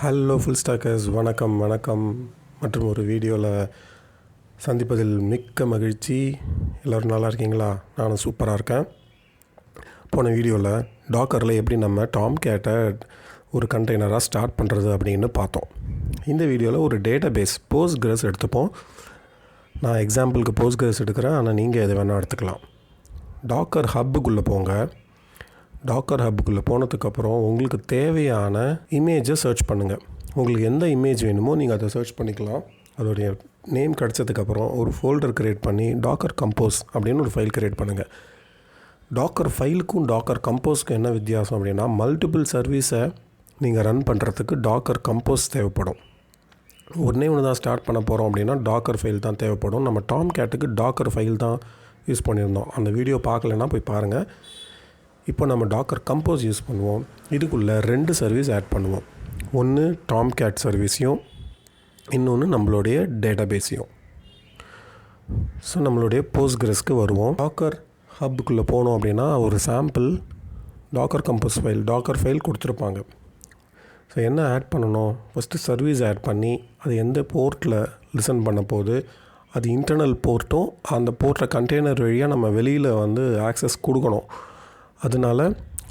Hello full stockers, வணக்கம் மற்றும் ஒரு வீடியோவில் சந்திப்பதில் மிக்க மகிழ்ச்சி. எல்லோரும் நல்லா இருக்கீங்களா? நானும் சூப்பராக இருக்கேன். போன வீடியோவில் டாக்கரில் எப்படி நம்ம டாம்கேட்டை ஒரு கண்டெய்னராக ஸ்டார்ட் பண்ணுறது அப்படின்னு பார்த்தோம். இந்த வீடியோவில் ஒரு டேட்டாபேஸ் போஸ்ட்கிரஸ் எடுத்துப்போம். நான் எக்ஸாம்பிளுக்கு போஸ்ட்கிரஸ் எடுக்கிறேன், ஆனால் நீங்கள் எது வேணால் எடுத்துக்கலாம். டாக்கர் ஹப்புக்குள்ளே போங்க. டாக்கர் ஹப்புக்குள்ளே போனதுக்கப்புறம் உங்களுக்கு தேவையான இமேஜை சர்ச் பண்ணுங்கள். உங்களுக்கு எந்த இமேஜ் வேணுமோ நீங்கள் அதை சர்ச் பண்ணிக்கலாம். அதோடைய நேம் கிடச்சதுக்கப்புறம் ஒரு ஃபோல்டர் க்ரியேட் பண்ணி டாக்கர் கம்போஸ் அப்படின்னு ஒரு ஃபைல் க்ரியேட் பண்ணுங்கள். டாக்கர் ஃபைலுக்கும் டாக்கர் கம்போஸ்க்கும் என்ன வித்தியாசம் அப்படின்னா, மல்டிபிள் சர்வீஸை நீங்கள் ரன் பண்ணுறதுக்கு டாக்கர் கம்போஸ் தேவைப்படும். ஒன்று தான் ஸ்டார்ட் பண்ண போகிறோம் அப்படின்னா டாக்கர் ஃபைல் தான் தேவைப்படும். நம்ம டாம்கேட்டுக்கு டாக்கர் ஃபைல் தான் யூஸ் பண்ணியிருந்தோம். அந்த வீடியோ பார்க்கலன்னா போய் பாருங்கள். இப்போ நம்ம டாக்கர் கம்போஸ் யூஸ் பண்ணுவோம். இதுக்குள்ளே 2 சர்வீஸ் ஆட் பண்ணுவோம். ஒன்று டாம்கேட் சர்வீஸையும், இன்னொன்று நம்மளுடைய டேட்டாபேஸையும். ஸோ நம்மளுடைய போஸ்ட்கிரஸ்க்கு வருவோம். டாக்கர் ஹப்புக்குள்ளே போனோம் அப்படின்னா ஒரு sample docker compose docker file கொடுத்துருப்பாங்க. ஸோ என்ன ஆட் பண்ணணும்? ஃபஸ்ட்டு சர்வீஸ் ஆட் பண்ணி அது எந்த போர்ட்டில் லிசன் பண்ண போகுது, அது இன்டர்னல் போர்ட்டும் அந்த போர்ட்டில் கண்டெய்னர் வழியாக நம்ம வெளியில் ஆக்சஸ் கொடுக்கணும். அதனால்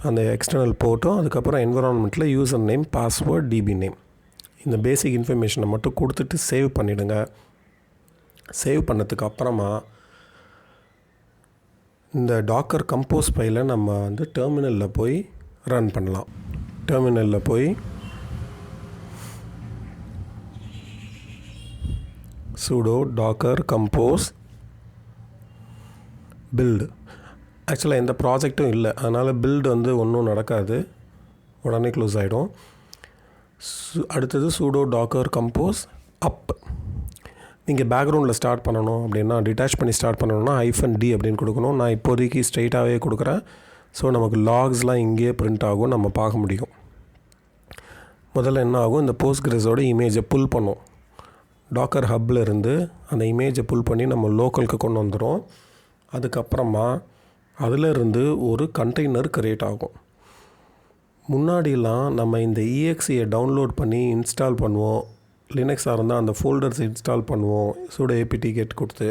அந்த எக்ஸ்டர்னல் போர்ட்டும், அதுக்கப்புறம் என்விரான்மெண்ட்டில் user name, password, DB name, இந்த பேசிக் இன்ஃபர்மேஷனை மட்டும் கொடுத்துட்டு சேவ் பண்ணிவிடுங்க. சேவ் பண்ணதுக்கு அப்புறமா இந்த டாக்கர் கம்போஸ் ஃபைலை நம்ம டெர்மினலில் போய் ரன் பண்ணலாம். டெர்மினலில் போய் sudo docker compose build. ஆக்சுவலாக எந்த ப்ராஜெக்ட்டும் இல்லை, அதனால் பில்டு ஒன்றும் நடக்காது, உடனே க்ளோஸ் ஆகிடும். அடுத்தது sudo docker compose up. நீங்கள் பேக்ரவுண்டில் ஸ்டார்ட் பண்ணணும் அப்படின்னா, டிட்டாச் பண்ணி ஸ்டார்ட் பண்ணணும்னா -d அப்படின்னு கொடுக்கணும். நான் இப்போதைக்கு ஸ்ட்ரைட்டாகவே கொடுக்குறேன். ஸோ நமக்கு லாக்ஸ்லாம் இங்கேயே பிரிண்ட் ஆகும், நம்ம பார்க்க முடியும். முதல்ல என்ன ஆகும், இந்த போஸ்ட்கிரஸோட இமேஜை புல் பண்ணும். டாக்கர் ஹப்பில் இருந்து அந்த இமேஜை புல் பண்ணி நம்ம லோக்கலுக்கு கொண்டு வந்துடும். அதுக்கப்புறமா அதிலிருந்து ஒரு கண்டெய்னர் க்ரியேட் ஆகும். முன்னாடிலாம் நம்ம இந்த EXEயை டவுன்லோட் பண்ணி இன்ஸ்டால் பண்ணுவோம். லினக்ஸாக இருந்தால் அந்த ஃபோல்டர்ஸ் இன்ஸ்டால் பண்ணுவோம், sudo apt get கொடுத்து.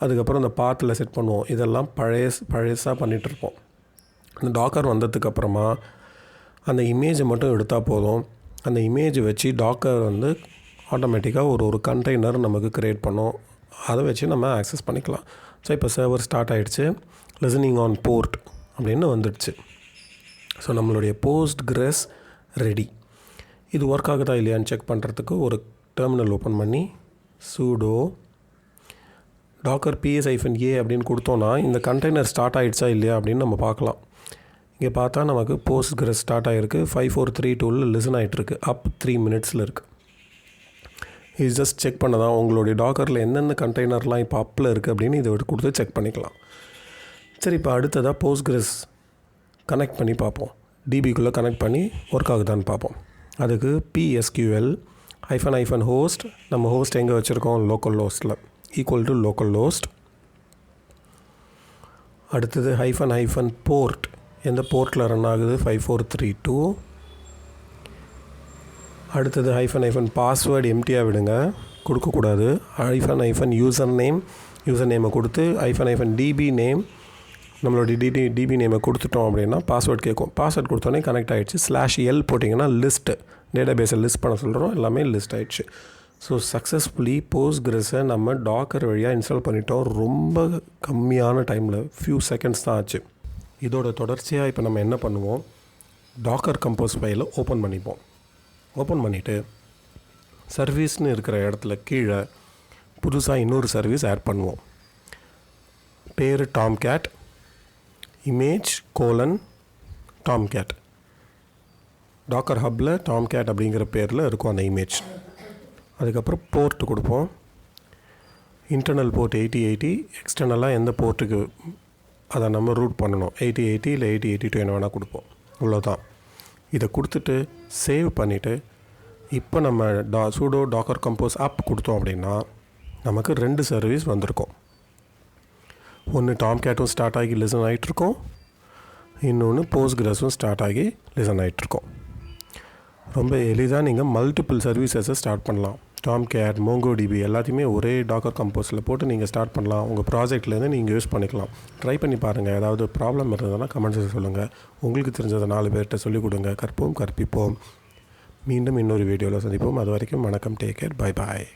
அதுக்கப்புறம் அந்த பாத்தில் செட் பண்ணுவோம். இதெல்லாம் பழையசாக பண்ணிகிட்ருப்போம். அந்த டாக்கர் வந்ததுக்கப்புறமா அந்த இமேஜை மட்டும் எடுத்தால் போதும். அந்த இமேஜை வச்சு டாக்கர் ஆட்டோமேட்டிக்காக ஒரு கண்டெய்னர் நமக்கு க்ரியேட் பண்ணோம். அதை வச்சு நம்ம ஆக்சஸ் பண்ணிக்கலாம். ஸோ இப்போ சர்வர் ஸ்டார்ட் ஆகிடுச்சு. லிசனிங் ஆன் போர்ட் அப்படின்னு வந்துடுச்சு. ஸோ நம்மளுடைய போஸ்ட்கிரஸ் ரெடி. இது ஒர்க் ஆகுதா இல்லையான்னு செக் பண்ணுறதுக்கு ஒரு டெர்மினல் ஓப்பன் பண்ணி sudo docker ps-a அப்படின்னு கொடுத்தோன்னா இந்த கண்டெய்னர் ஸ்டார்ட் ஆகிடுச்சா இல்லையா அப்படின்னு நம்ம பார்க்கலாம். இங்கே பார்த்தா நமக்கு போஸ்ட்கிரஸ் ஸ்டார்ட் ஆகிருக்கு. 5432 லிசன் ஆகிட்டுருக்கு. அப் 3 மினிட்ஸில் இருக்குது. இது ஜஸ்ட் செக் பண்ண தான் உங்களுடைய டாக்கரில் எந்தெந்த கண்டெய்னர்லாம் இப்போ அப்பில் இருக்குது அப்படின்னு இதை கொடுத்து செக் பண்ணிக்கலாம். சரி, இப்போ அடுத்ததாக போஸ்ட்கிரஸ் கனெக்ட் பண்ணி பார்ப்போம். டிபிக்குள்ளே கனெக்ட் பண்ணி ஒர்க் ஆகுதான்னு பார்ப்போம். அதுக்கு PSQL -host, நம்ம ஹோஸ்ட் எங்கே வச்சுருக்கோம், லோக்கல் ஹோஸ்ட்டில், ஈக்குவல் டு லோக்கல் ஹோஸ்ட். அடுத்தது -போர்ட், எந்த போர்ட்டில் ரன் ஆகுது, 5432. அடுத்தது பாஸ்வேர்டு எம்டியாக விடுங்க, கொடுக்கக்கூடாது. யூசர் நேமை கொடுத்து -db நேம், நம்மளுடைய டிபி நேமை கொடுத்துட்டோம் அப்படின்னா பாஸ்வேர்ட் கேட்கும். பாஸ்வேர்ட் கொடுத்தோன்னே கனெக்ட் ஆகிடுச்சு. /l போட்டிங்கன்னா லிஸ்ட்டு, டேட்டாபேஸை லிஸ்ட் பண்ண சொல்கிறோம், எல்லாமே லிஸ்ட் ஆகிடுச்சு. ஸோ சக்ஸஸ்ஃபுல்லி போஸ்ட்கிரஸை நம்ம டாக்கர் வழியாக இன்ஸ்டால் பண்ணிட்டோம். ரொம்ப கம்மியான டைமில், ஃபியூ செகண்ட்ஸ் தான் ஆச்சு. இதோட தொடர்ச்சியாக இப்போ நம்ம என்ன பண்ணுவோம், டாக்கர் கம்போஸ் ஃபைலை ஓப்பன் பண்ணிப்போம். ஓப்பன் பண்ணிவிட்டு சர்வீஸ்னு இருக்கிற இடத்துல கீழே புதுசாக இன்னொரு சர்வீஸ் ஆட் பண்ணுவோம். பேர் டாம்கேட், இமேஜ் டாம்கேட். டாக்கர் ஹப்பில் டாம்கேட் அப்படிங்கிற பேரில் இருக்கும் அந்த இமேஜ். அதுக்கப்புறம் போர்ட்டு கொடுப்போம். இன்டர்னல் போர்ட் 8080, எக்ஸ்டர்னலாக எந்த போர்ட்டுக்கு அதை நம்ம ரூட் பண்ணணும், 8080 இல்லை 8082 என்ன வேணால் கொடுப்போம். இவ்வளோதான். இதை கொடுத்துட்டு சேவ் பண்ணிவிட்டு இப்போ நம்ம sudo docker compose up கொடுத்தோம் அப்படின்னா நமக்கு 2 சர்வீஸ் வந்திருக்கும். ஒன்று டாம்கேட்டும் ஸ்டார்ட் ஆகி லிசன் ஆகிட்ருக்கோம், இன்னொன்று போஸ்ட்கிரஸும் ஸ்டார்ட் ஆகி லிசன் ஆகிட்ருக்கோம். ரொம்ப எளிதாக நீங்கள் மல்டிபிள் சர்வீசஸை ஸ்டார்ட் பண்ணலாம். டாம்கேட், மோங்கோடிபி எல்லாத்தையுமே ஒரே டாக்கர் கம்போஸில் போட்டு நீங்கள் ஸ்டார்ட் பண்ணலாம். உங்கள் ப்ராஜெக்ட்லேருந்து நீங்கள் யூஸ் பண்ணிக்கலாம். ட்ரை பண்ணி பாருங்கள். ஏதாவது ப்ராப்ளம் இருந்ததுன்னா கமெண்ட்ஸில் சொல்லுங்கள். உங்களுக்கு தெரிஞ்சதை 4 பேர்கிட்ட சொல்லிக் கொடுங்க. கற்போம், கற்பிப்போம். மீண்டும் இன்னொரு வீடியோவில் சந்திப்போம். அது வரைக்கும் வணக்கம். Take care. Bye bye.